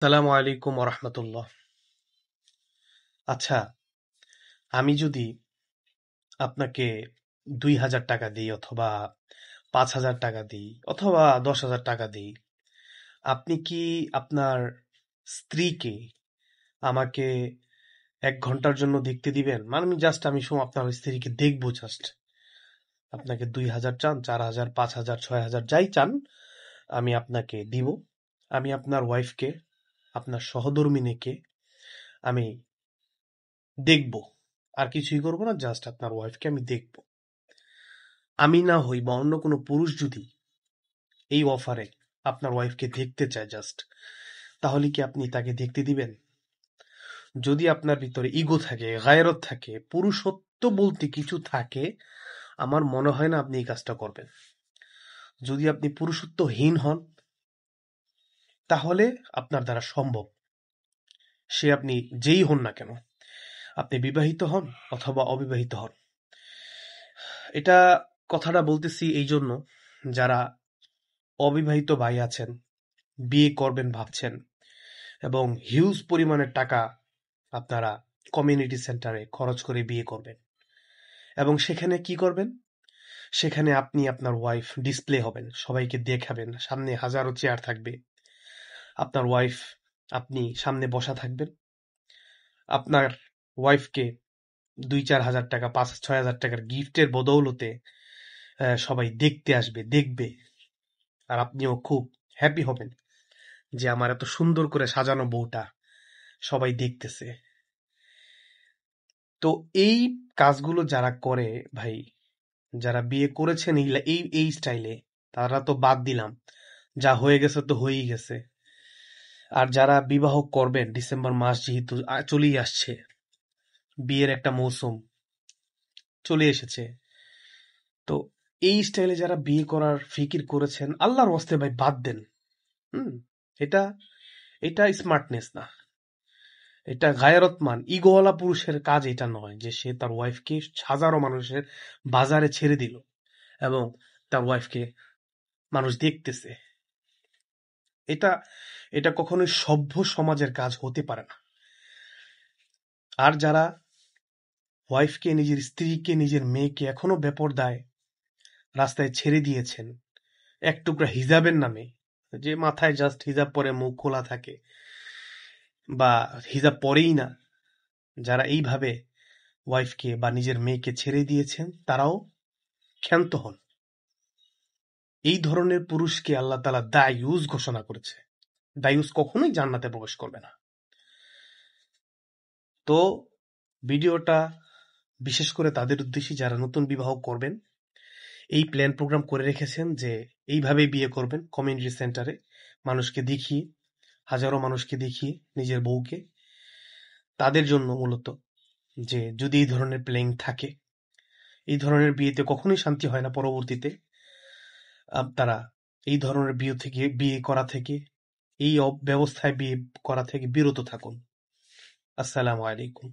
আসসালামু আলাইকুম ওরহমতুল্লাহ। আচ্ছা, আমি যদি আপনাকে 2,000 টাকা দিই অথবা 5,000 টাকা দিই অথবা 10,000 টাকা দিই, আপনি কি আপনার স্ত্রীকে আমাকে 1 ঘন্টার জন্য দেখতে দিবেন? মানে আমি আপনার স্ত্রীকে দেখবো জাস্ট। আপনাকে 2,000 চান, 4,000, 5,000, 6,000 যাই চান আমি আপনাকে দিব। আমি আপনার ওয়াইফকে, আপনার সহধর্মিণীকে আমি দেখবো। আর কিছুই করবো না, জাস্ট আপনার ওয়াইফকে আমি দেখবো। আমি না হই বা অন্য কোনো পুরুষ যদি এই অফারে আপনার ওয়াইফকে দেখতে চায় জাস্ট, তাহলে কি আপনি তাকে দেখতে দিবেন? যদি আপনার ভিতরে ইগো থাকে, গায়রত থাকে, পুরুষত্ব বলতে কিছু থাকে, আমার মনে হয় না আপনি এই কাজটা করবেন। যদি আপনি পুরুষত্বহীন হন, তাহলে আপনার দ্বারা সম্ভব। সে আপনি যেই হন না কেন, আপনি বিবাহিত হন অথবা অবিবাহিত হন। এটা কথাটা বলতেছি এই জন্য, যারা অবিবাহিত ভাই আছেন, বিয়ে করবেন ভাবছেন এবং হিউজ পরিমাণের টাকা আপনারা কমিউনিটি সেন্টারে খরচ করে বিয়ে করবেন এবং সেখানে কি করবেন? সেখানে আপনি আপনার ওয়াইফ ডিসপ্লে হবেন, সবাইকে দেখাবেন, সামনে হাজারো চেয়ার থাকবে, আপনার ওয়াইফ, আপনি সামনে বসা থাকবেন, আপনার ওয়াইফকে 2-4 হাজার টাকা, 5-6 হাজার টাকার গিফটের বদৌলতে সবাই দেখতে আসবে, দেখবে, আর আপনিও খুব হ্যাপি হবেন যে আমার এত সুন্দর করে সাজানো বউটা সবাই দেখতেছে। তো এই কাজগুলো যারা করে ভাই, যারা বিয়ে করেছেন এই এই স্টাইলে, তারা তো বাদ দিলাম, যা হয়ে গেছে তো হয়েই গেছে। আর যারা বিবাহ করবেন, ডিসেম্বর মাস যেহেতু চলেই আসছে, বিয়ের একটা মৌসুম চলে এসেছে, তো এই স্টাইলে যারা বিয়ে করার ফিকির করেছেন, আল্লাহর ওয়াস্তে ভাই বাদ দেন। হুম এটা এটা স্মার্টনেস না, এটা গায়রতমান ইগোওয়ালা পুরুষের কাজ এটা নয় যে সে তার ওয়াইফকে হাজারো মানুষের বাজারে ছেড়ে দিল এবং তার ওয়াইফকে মানুষ দেখতেছে। এটা এটা কখনোই সভ্য সমাজের কাজ হতে পারে না। আর যারা ওয়াইফকে, নিজের স্ত্রীকে, নিজের মেয়েকে এখনো বেপরদায় রাস্তায় ছেড়ে দিয়েছেন এক টুকরা হিজাবের নামে, যে মাথায় জাস্ট হিজাব পরে মুখ খোলা থাকে বা হিজাব পরেই না, যারা এইভাবে ওয়াইফকে বা নিজের মেয়েকে ছেড়ে দিয়েছেন, তারাও ক্ষান্ত হন। এই ধরনের পুরুষকে আল্লাহ তাআলা দায়ুস ঘোষণা করেছে। দায়ুস কখনোই জান্নাতে প্রবেশ করবে না। তো ভিডিওটা বিশেষ করে তাদের উদ্দেশ্যে যারা নতুন বিবাহ করবেন, এই প্ল্যান প্রোগ্রাম করে রেখেছেন যে এইভাবে বিয়ে করবেন কমিউনিটি সেন্টারে, মানুষকে দেখিয়ে, হাজারো মানুষকে দেখিয়ে নিজের বউকে, তাদের জন্য মূলত, যে যদি এই ধরনের প্ল্যান থাকে, এই ধরনের বিয়েতে কখনোই শান্তি হয় না পরবর্তীতে, তারা এই ধরনের বিয়ে করা থেকে, এই ব্যবস্থায় বিয়ে করা থেকে বিরত থাকুন। আসসালামু আলাইকুম।